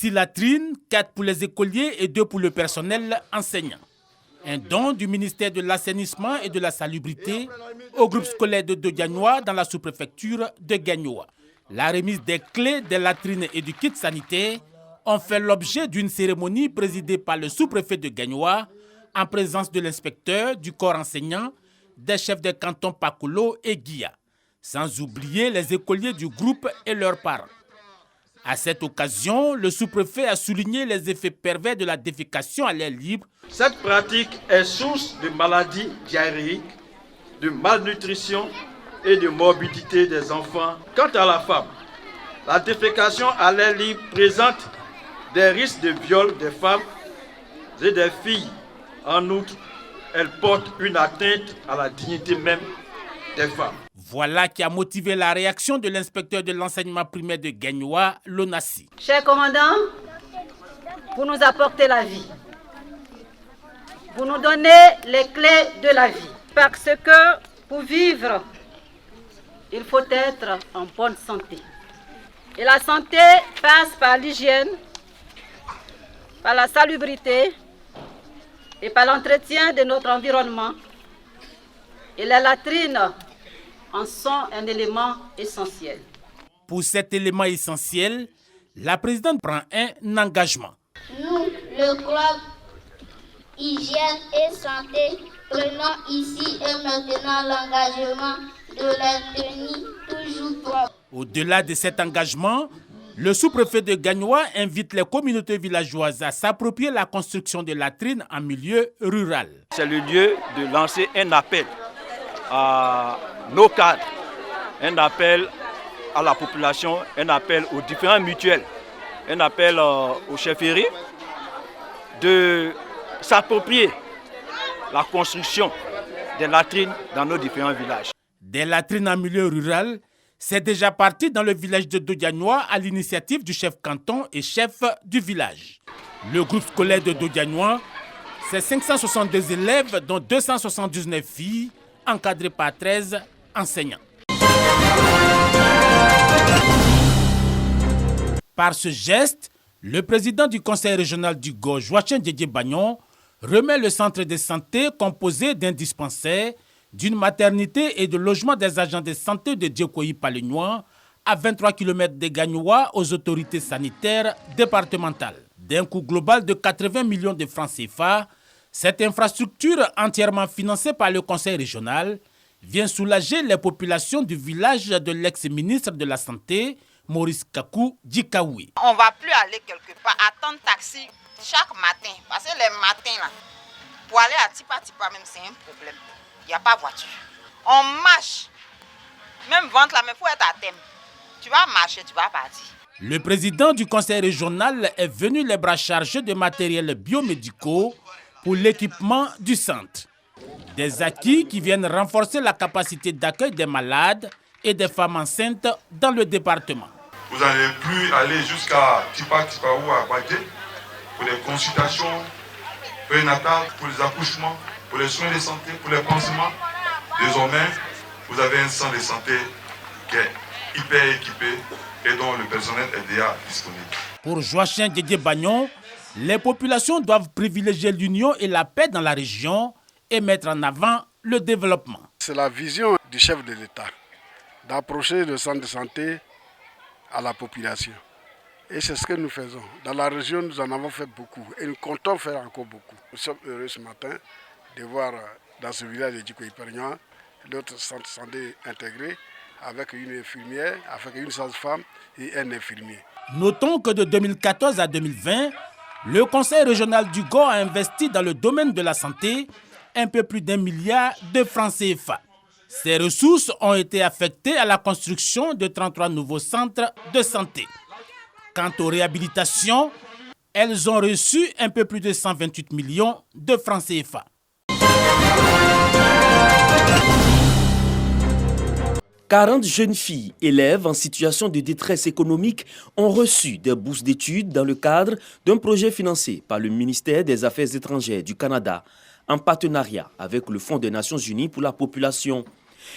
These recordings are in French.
6 latrines, 4 pour les écoliers et 2 pour le personnel enseignant. Un don du ministère de l'Assainissement et de la Salubrité au groupe scolaire de Dodianois dans la sous-préfecture de Gagnoa. La remise des clés, des latrines et du kit sanitaire ont fait l'objet d'une cérémonie présidée par le sous-préfet de Gagnoa en présence de l'inspecteur, du corps enseignant, des chefs des cantons Pakolo et Guia, sans oublier les écoliers du groupe et leurs parents. À cette occasion, le sous-préfet a souligné les effets pervers de la défécation à l'air libre. Cette pratique est source de maladies diarrhéiques, de malnutrition et de morbidité des enfants. Quant à la femme, la défécation à l'air libre présente des risques de viol des femmes et des filles. En outre, elle porte une atteinte à la dignité même des femmes. Voilà qui a motivé la réaction de l'inspecteur de l'enseignement primaire de Gagnoa, Lonassi. Cher commandant, vous nous apportez la vie. Vous nous donnez les clés de la vie. Parce que pour vivre, il faut être en bonne santé. Et la santé passe par l'hygiène, par la salubrité et par l'entretien de notre environnement. Et les latrines en sont un élément essentiel. Pour cet élément essentiel, la présidente prend un engagement. Nous, le club Hygiène et Santé, prenons ici et maintenant l'engagement de les tenir toujours propres. Au-delà de cet engagement, le sous-préfet de Gagnoa invite les communautés villageoises à s'approprier la construction de latrines en milieu rural. C'est le lieu de lancer un appel à nos cadres, un appel à la population, un appel aux différents mutuelles, un appel aux chefferies de s'approprier la construction des latrines dans nos différents villages. Des latrines en milieu rural, c'est déjà parti dans le village de Dodianois à l'initiative du chef canton et chef du village. Le groupe scolaire de Dodianois, c'est 562 élèves dont 279 filles, encadrées par 13 enseignants. Par ce geste, le président du conseil régional du Go, Joachim Djedje-Bagnon, remet le centre de santé composé d'un dispensaire, d'une maternité et de logement des agents de santé de Djekoyi-Palignois à 23 km de Gagnoa aux autorités sanitaires départementales. D'un coût global de 80 millions de francs CFA, cette infrastructure entièrement financée par le conseil régional vient soulager les populations du village de l'ex-ministre de la Santé, Maurice Kakou Djikaoui. On ne va plus aller quelque part, attendre taxi chaque matin. Parce que les matins, là, pour aller à Tipa même, c'est un problème. Il n'y a pas de voiture. On marche. Même vente là, mais il faut être à thème. Tu vas marcher, tu vas partir. Le président du conseil régional est venu les bras chargés de matériels biomédicaux pour l'équipement du centre. Des acquis qui viennent renforcer la capacité d'accueil des malades et des femmes enceintes dans le département. Vous n'allez plus aller jusqu'à Tipa ou à Badje pour les consultations prénatales, pour les accouchements, pour les soins de santé, pour les pansements. Désormais, vous avez un centre de santé qui est hyper équipé et dont le personnel est déjà disponible. Pour Joachim Djedje-Bagnon, les populations doivent privilégier l'union et la paix dans la région et mettre en avant le développement. C'est la vision du chef de l'État d'approcher le centre de santé à la population. Et c'est ce que nous faisons. Dans la région, nous en avons fait beaucoup et nous comptons faire encore beaucoup. Nous sommes heureux ce matin de voir dans ce village de Djekoyi-Palignois notre centre de santé intégré avec une infirmière, avec une sage-femme et un infirmier. Notons que de 2014 à 2020, le conseil régional du Go a investi dans le domaine de la santé un peu plus d'1 milliard de francs CFA. Ces ressources ont été affectées à la construction de 33 nouveaux centres de santé. Quant aux réhabilitations, elles ont reçu un peu plus de 128 millions de francs CFA. 40 jeunes filles, élèves en situation de détresse économique, ont reçu des bourses d'études dans le cadre d'un projet financé par le ministère des Affaires étrangères du Canada, en partenariat avec le Fonds des Nations Unies pour la population.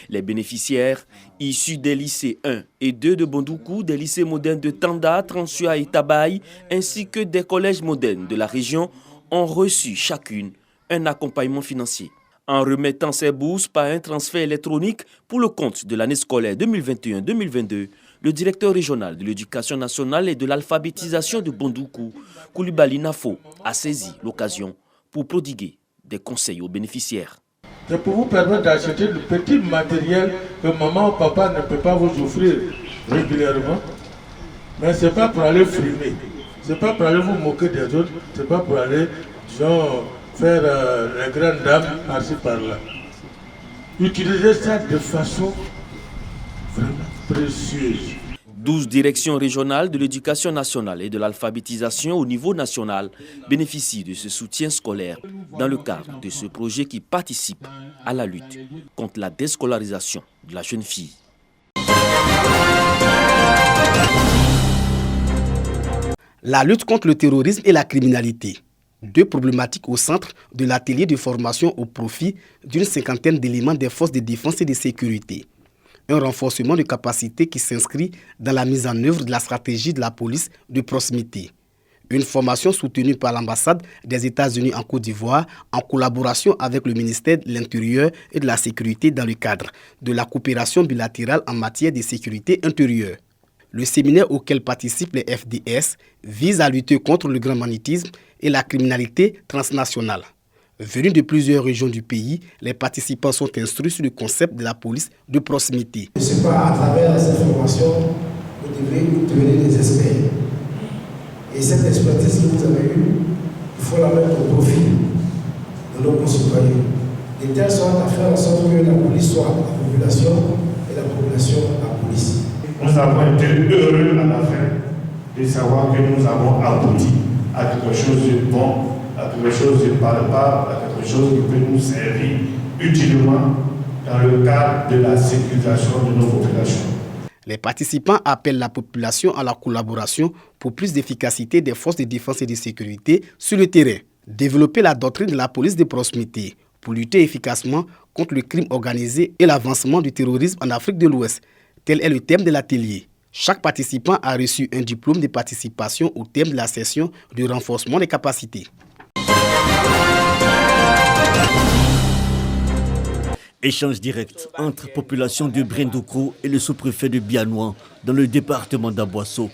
Les bénéficiaires, issus des lycées 1 et 2 de Bondoukou, des lycées modernes de Tanda, Transua et Tabaye, ainsi que des collèges modernes de la région, ont reçu chacune un accompagnement financier. En remettant ces bourses par un transfert électronique pour le compte de l'année scolaire 2021-2022, le directeur régional de l'éducation nationale et de l'alphabétisation de Bondoukou, Koulibaly Nafo, a saisi l'occasion pour prodiguer des conseils aux bénéficiaires. C'est pour vous permettre d'acheter le petit matériel que maman ou papa ne peut pas vous offrir régulièrement. Mais ce n'est pas pour aller frimer, ce n'est pas pour aller vous moquer des autres, ce n'est pas pour aller, disons, faire les grandes dames par-ci par-là. Utilisez ça de façon vraiment précieuse. 12 directions régionales de l'éducation nationale et de l'alphabétisation au niveau national bénéficient de ce soutien scolaire dans le cadre de ce projet qui participe à la lutte contre la déscolarisation de la jeune fille. La lutte contre le terrorisme et la criminalité. Deux problématiques au centre de l'atelier de formation au profit d'une cinquantaine d'éléments des forces de défense et de sécurité. Un renforcement de capacité qui s'inscrit dans la mise en œuvre de la stratégie de la police de proximité. Une formation soutenue par l'ambassade des États-Unis en Côte d'Ivoire en collaboration avec le ministère de l'Intérieur et de la Sécurité dans le cadre de la coopération bilatérale en matière de sécurité intérieure. Le séminaire auquel participent les FDS vise à lutter contre le grand banditisme et la criminalité transnationale. Venus de plusieurs régions du pays, les participants sont instruits sur le concept de la police de proximité. Je ne sais pas, à travers cette formation, vous devez devenir des experts. Et cette expertise que vous avez eue, il faut la mettre au profit de nos concitoyens. De telle sorte à faire en sorte que la police soit la population et la population la police. Nous avons été heureux à la fin de savoir que nous avons abouti à quelque chose de bon, à quelque chose de palpable, à quelque chose qui peut nous servir utilement dans le cadre de la sécurisation de nos populations. Les participants appellent la population à la collaboration pour plus d'efficacité des forces de défense et de sécurité sur le terrain. Développer la doctrine de la police de proximité pour lutter efficacement contre le crime organisé et l'avancement du terrorisme en Afrique de l'Ouest. Tel est le thème de l'atelier. Chaque participant a reçu un diplôme de participation au thème de la session de renforcement des capacités. Échange direct entre population de Brendoukou et le sous-préfet de Bianoua dans le département d'Aboisseau.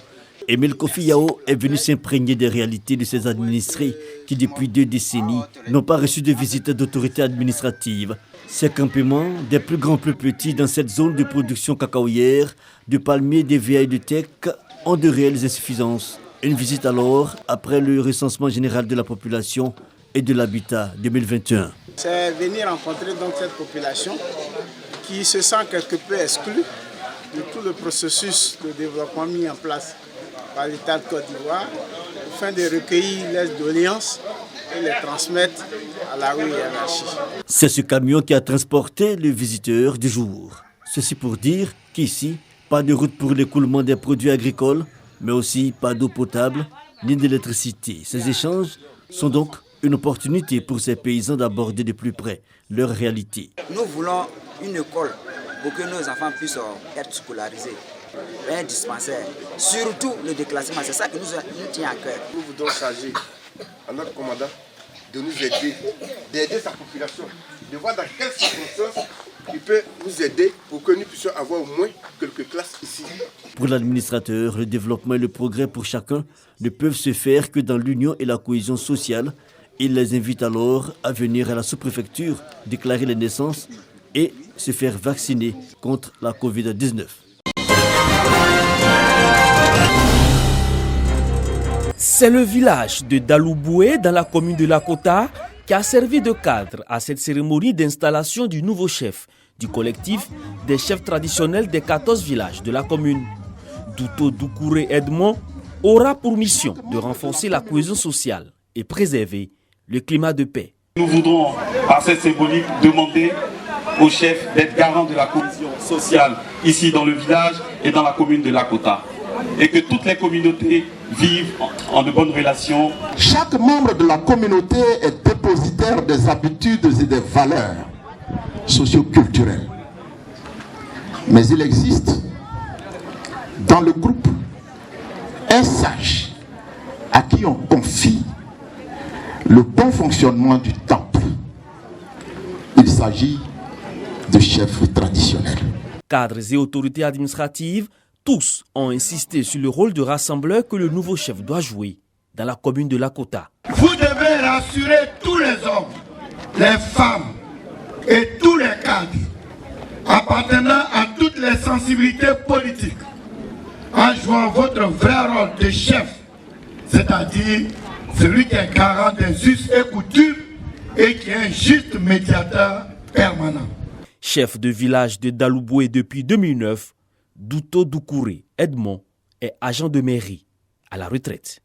Emile Kofi Yao est venu s'imprégner des réalités de ses administrés qui, depuis 2 décennies, n'ont pas reçu de visite d'autorité administrative. Ces campements, des plus grands plus petits dans cette zone de production cacaoyère, de palmiers, d'EVA et de teck, ont de réelles insuffisances. Une visite alors, après le recensement général de la population et de l'habitat 2021. C'est venir rencontrer donc cette population qui se sent quelque peu exclue de tout le processus de développement mis en place par l'État de Côte d'Ivoire afin de recueillir les doléances et les transmettre à la haute hiérarchie. C'est ce camion qui a transporté le visiteur du jour. Ceci pour dire qu'ici, pas de route pour l'écoulement des produits agricoles, mais aussi pas d'eau potable ni d'électricité. Ces échanges sont donc une opportunité pour ces paysans d'aborder de plus près leur réalité. Nous voulons une école pour que nos enfants puissent être scolarisés. Un dispensaire, surtout le déclassement, c'est ça qui nous tient à cœur. Nous voudrons charger à notre commandant de nous aider, d'aider sa population, de voir dans quelles circonstances il peut nous aider pour que nous puissions avoir au moins quelques classes ici. Pour l'administrateur, le développement et le progrès pour chacun ne peuvent se faire que dans l'union et la cohésion sociale. Il les invite alors à venir à la sous-préfecture, déclarer les naissances et se faire vacciner contre la Covid-19. C'est le village de Dalouboué dans la commune de Lakota qui a servi de cadre à cette cérémonie d'installation du nouveau chef du collectif des chefs traditionnels des 14 villages de la commune. Douto Doukouré Edmond aura pour mission de renforcer la cohésion sociale et préserver le climat de paix. Nous voudrons, par cette symbolique, demander au chef d'être garant de la cohésion sociale ici dans le village et dans la commune de Lakota. Et que toutes les communautés vivent en de bonnes relations. Chaque membre de la communauté est dépositaire des habitudes et des valeurs socio-culturelles. Mais il existe dans le groupe un sage à qui on confie le bon fonctionnement du temple. Il s'agit de chefs traditionnels. Cadres et autorités administratives, tous ont insisté sur le rôle de rassembleur que le nouveau chef doit jouer dans la commune de Lakota. Vous devez rassurer tous les hommes, les femmes et tous les cadres appartenant à toutes les sensibilités politiques en jouant votre vrai rôle de chef, c'est-à-dire celui qui est garant des us et coutumes et qui est un juste médiateur permanent. Chef de village de Dalouboué depuis 2009, Douto Doukouré Edmond est agent de mairie à la retraite.